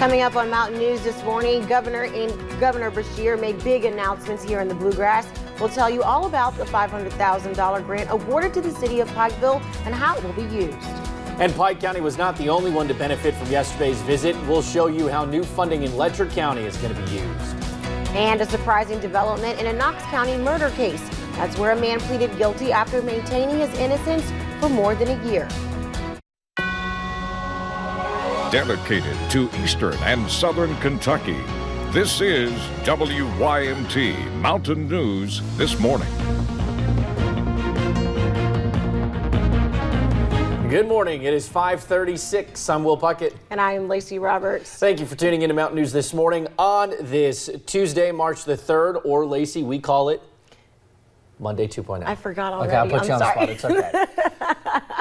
Coming up on Mountain News this morning, Governor Beshear made big announcements here in the Bluegrass. We'll tell you all about the $500,000 grant awarded to the city of Pikeville and how it will be used. And Pike County was not the only one to benefit from yesterday's visit. We'll show you how new funding in Letcher County is going to be used. And a surprising development in a Knox County murder case. That's where a man pleaded guilty after maintaining his innocence for more than a year. Dedicated to Eastern and Southern Kentucky, this is WYMT Mountain News This Morning. Good morning. It is 5:36. I'm Will Puckett. And I am Lacey Roberts. Thank you for tuning in to Mountain News This Morning on this Tuesday, March the 3rd, or Lacey, we call it Monday 2.0. I forgot already. Okay, I'll put you on the sorry. spot. It's okay.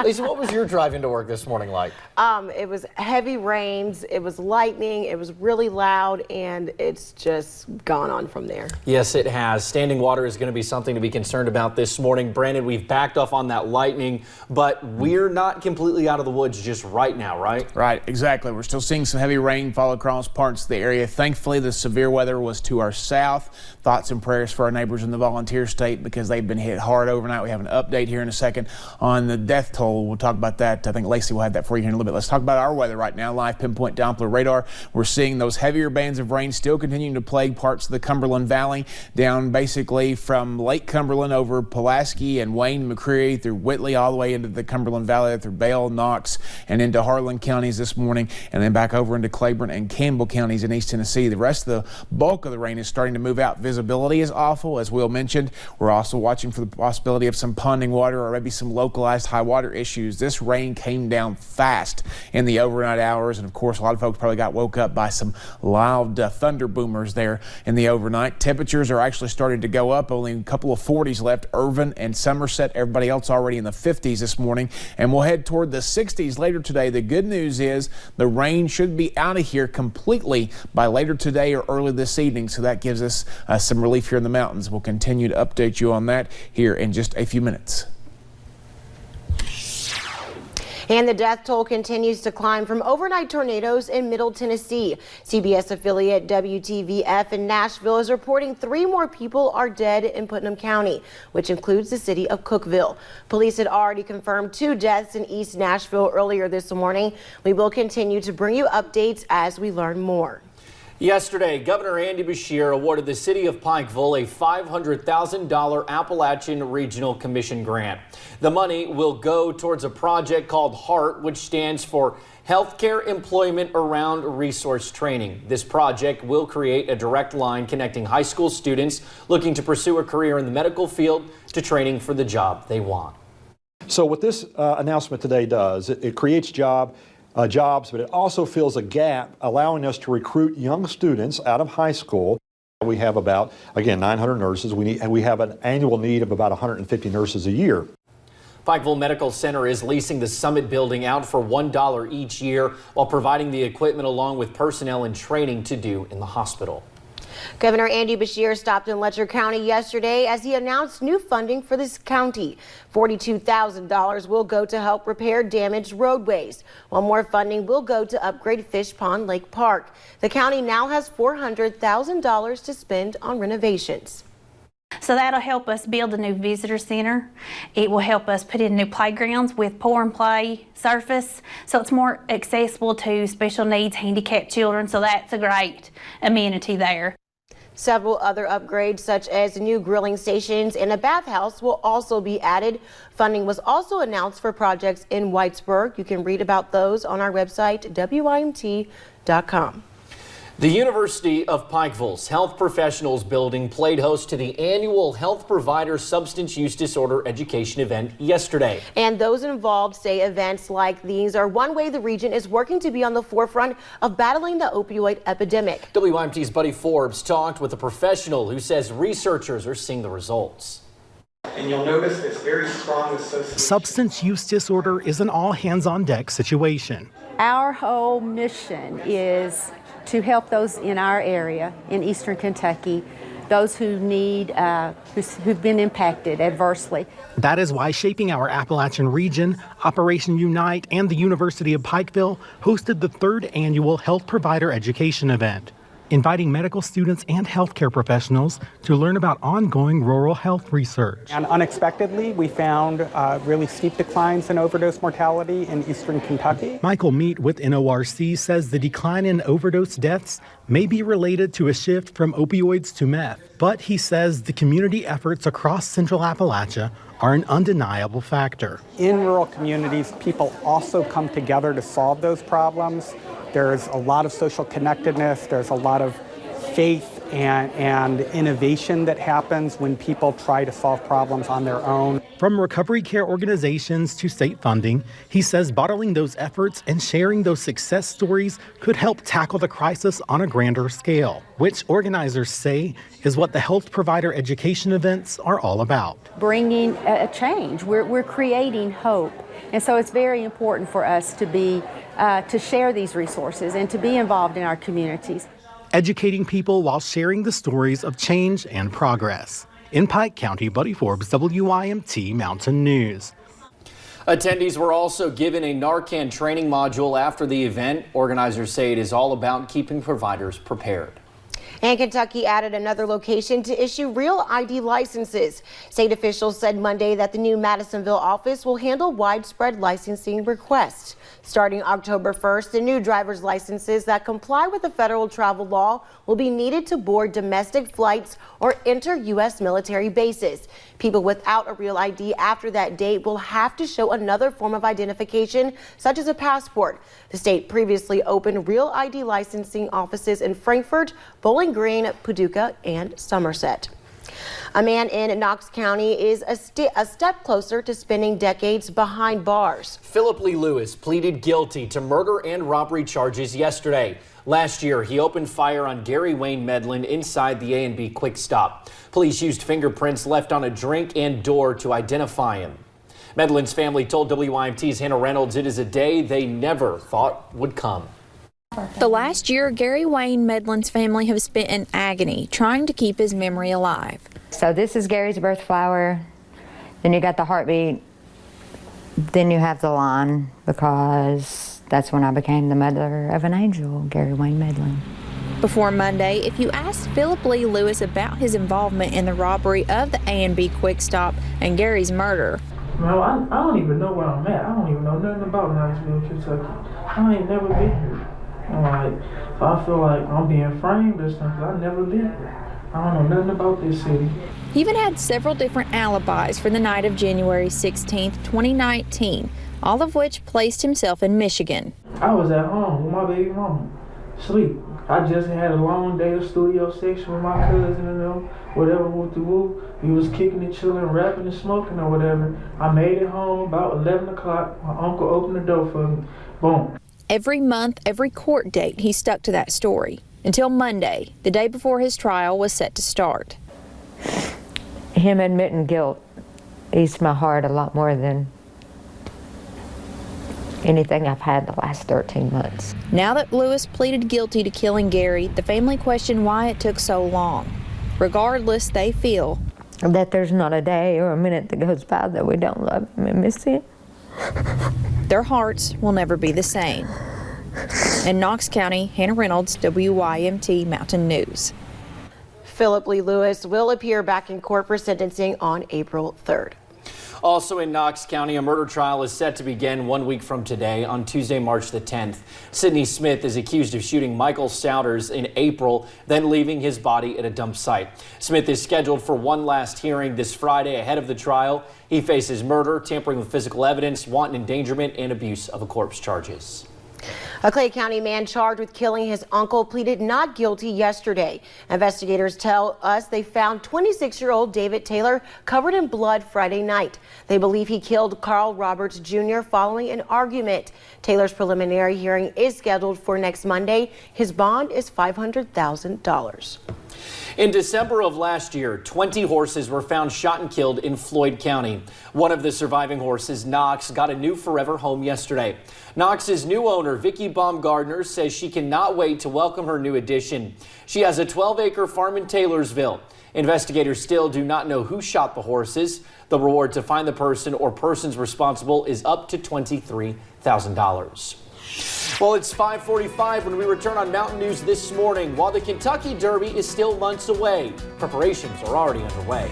Lacey, what was your drive into work this morning like? It was heavy rains, it was lightning, it was really loud, and it's just gone on from there. Yes, it has. Standing water is going to be something to be concerned about this morning. Brandon, we've backed off on that lightning, but we're not completely out of the woods just right now, right? Right, exactly. We're still seeing some heavy rainfall across parts of the area. Thankfully, the severe weather was to our south. Thoughts and prayers for our neighbors in the Volunteer State because they've been hit hard overnight. We have an update here in a second on the death toll. We'll talk about that. I think Lacey will have that for you here in a little bit. Let's talk about our weather right now. Live pinpoint Doppler radar. We're seeing those heavier bands of rain still continuing to plague parts of the Cumberland Valley, down basically from Lake Cumberland over Pulaski and Wayne, McCreary through Whitley, all the way into the Cumberland Valley through Bale, Knox, and into Harlan counties this morning, and then back over into Claiborne and Campbell counties in East Tennessee. The rest of the bulk of the rain is starting to move out. Visibility is awful, as Will mentioned. We're also watching for the possibility of some ponding water or maybe some localized high water issues. This rain came down fast in the overnight hours, and of course a lot of folks probably got woke up by some loud thunder boomers there in the overnight. Temperatures are actually starting to go up. Only a couple of 40s left. Irvin and Somerset, everybody else already in the 50s this morning, and we'll head toward the 60s later today. The good news is the rain should be out of here completely by later today or early this evening, so that gives us some relief here in the mountains. We'll continue to update you on that here in just a few minutes. And the death toll continues to climb from overnight tornadoes in Middle Tennessee. CBS affiliate WTVF in Nashville is reporting 3 more people are dead in Putnam County, which includes the city of Cookeville. Police had already confirmed 2 deaths in East Nashville earlier this morning. We will continue to bring you updates as we learn more. Yesterday, Governor Andy Beshear awarded the city of Pikeville a $500,000 Appalachian Regional Commission grant. The money will go towards a project called HEART, which stands for Healthcare Employment Around Resource Training. This project will create a direct line connecting high school students looking to pursue a career in the medical field to training for the job they want. So what this announcement today does, it creates jobs, but it also fills a gap, allowing us to recruit young students out of high school. We have about, again, 900 nurses. We have an annual need of about 150 nurses a year. Pikeville Medical Center is leasing the Summit building out for $1 each year while providing the equipment along with personnel and training to do in the hospital. Governor Andy Beshear stopped in Letcher County yesterday as he announced new funding for this county. $42,000 will go to help repair damaged roadways, while more funding will go to upgrade Fish Pond Lake Park. The county now has $400,000 to spend on renovations. So that'll help us build a new visitor center. It will help us put in new playgrounds with pour and play surface, so it's more accessible to special needs handicapped children. So that's a great amenity there. Several other upgrades, such as new grilling stations and a bathhouse, will also be added. Funding was also announced for projects in Whitesburg. You can read about those on our website, WYMT.com. The University of Pikeville's Health Professionals Building played host to the annual Health Provider Substance Use Disorder Education event yesterday. And those involved say events like these are one way the region is working to be on the forefront of battling the opioid epidemic. WYMT's Buddy Forbes talked with a professional who says researchers are seeing the results. And you'll notice this very strong association. Substance use disorder is an all-hands-on-deck situation. Our whole mission is to help those in our area, in Eastern Kentucky, those who need, who've been impacted adversely. That is why Shaping Our Appalachian Region, Operation Unite, and the University of Pikeville hosted the 3rd annual Health Provider Education event, inviting medical students and healthcare professionals to learn about ongoing rural health research. And unexpectedly, we found really steep declines in overdose mortality in eastern Kentucky. Michael Meat with NORC says the decline in overdose deaths may be related to a shift from opioids to meth, but he says the community efforts across Central Appalachia are an undeniable factor. In rural communities, people also come together to solve those problems. There's a lot of social connectedness. There's a lot of faith and innovation that happens when people try to solve problems on their own. From recovery care organizations to state funding, he says bottling those efforts and sharing those success stories could help tackle the crisis on a grander scale, which organizers say is what the health provider education events are all about. Bringing a change, we're creating hope. And so it's very important for us to be, to share these resources and to be involved in our communities. Educating people while sharing the stories of change and progress. In Pike County, Buddy Forbes, WYMT Mountain News. Attendees were also given a Narcan training module after the event. Organizers say it is all about keeping providers prepared. And Kentucky added another location to issue real ID licenses. State officials said Monday that the new Madisonville office will handle widespread licensing requests. Starting October 1st, the new driver's licenses that comply with the federal travel law will be needed to board domestic flights or enter U.S. military bases. People without a real ID after that date will have to show another form of identification, such as a passport. The state previously opened real ID licensing offices in Frankfort, Bowling Green, Paducah, and Somerset. A man in Knox County is a step closer to spending decades behind bars. Philip Lee Lewis pleaded guilty to murder and robbery charges yesterday. Last year, he opened fire on Gary Wayne Medlin inside the A&B Quick Stop. Police used fingerprints left on a drink and door to identify him. Medlin's family told WYMT's Hannah Reynolds it is a day they never thought would come. The last year, Gary Wayne Medlin's family have spent in agony trying to keep his memory alive. So this is Gary's birth flower, then you got the heartbeat, then you have the line, because that's when I became the mother of an angel, Gary Wayne Medlin. Before Monday, if you asked Philip Lee Lewis about his involvement in the robbery of the A&B Quick Stop and Gary's murder, Well, I don't even know where I'm at. I don't even know nothing about Knoxville, Kentucky. I ain't never been here. So I feel like I'm being framed or something. I've never been here. I don't know nothing about this city. he even had several different alibis for the night of January 16, 2019, all of which placed himself in Michigan. I was at home with my baby mama, sleep. I just had a long day of studio section with my cousin and them, whatever, whoop-de-whoop. We was kicking and chilling, rapping and smoking or whatever. I made it home about 11 o'clock. My uncle opened the door for me. Boom. Every month, every court date, he stuck to that story. Until Monday, the day before his trial was set to start. Him admitting guilt eased my heart a lot more than anything I've had the last 13 months. Now that Lewis pleaded guilty to killing Gary, the family questioned why it took so long. Regardless, they feel that there's not a day or a minute that goes by that we don't love him and miss him. Their hearts will never be the same. In Knox County, Hannah Reynolds, WYMT Mountain News. Philip Lee Lewis will appear back in court for sentencing on April 3rd. Also in Knox County, a murder trial is set to begin 1 week from today on Tuesday, March the 10th. Sidney Smith is accused of shooting Michael Souders in April, then leaving his body at a dump site. Smith is scheduled for one last hearing this Friday ahead of the trial. He faces murder, tampering with physical evidence, wanton endangerment, and abuse of a corpse charges. A Clay County man charged with killing his uncle pleaded not guilty yesterday. Investigators tell us they found 26-year-old David Taylor covered in blood Friday night. They believe he killed Carl Roberts Jr. following an argument. Taylor's preliminary hearing is scheduled for next Monday. His bond is $500,000. In December of last year, 20 horses were found shot and killed in Floyd County. One of the surviving horses, Knox, got a new forever home yesterday. Knox's new owner, Vicki Baumgardner, says she cannot wait to welcome her new addition. She has a 12-acre farm in Taylorsville. Investigators still do not know who shot the horses. The reward to find the person or persons responsible is up to $23,000. Well, it's 5:45 when we return on Mountain News this morning. While the Kentucky Derby is still months away, preparations are already underway.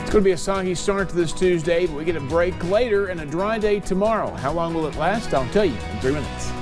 It's going to be a soggy start to this Tuesday, but we get a break later and a dry day tomorrow. How long will it last? I'll tell you in 3 minutes.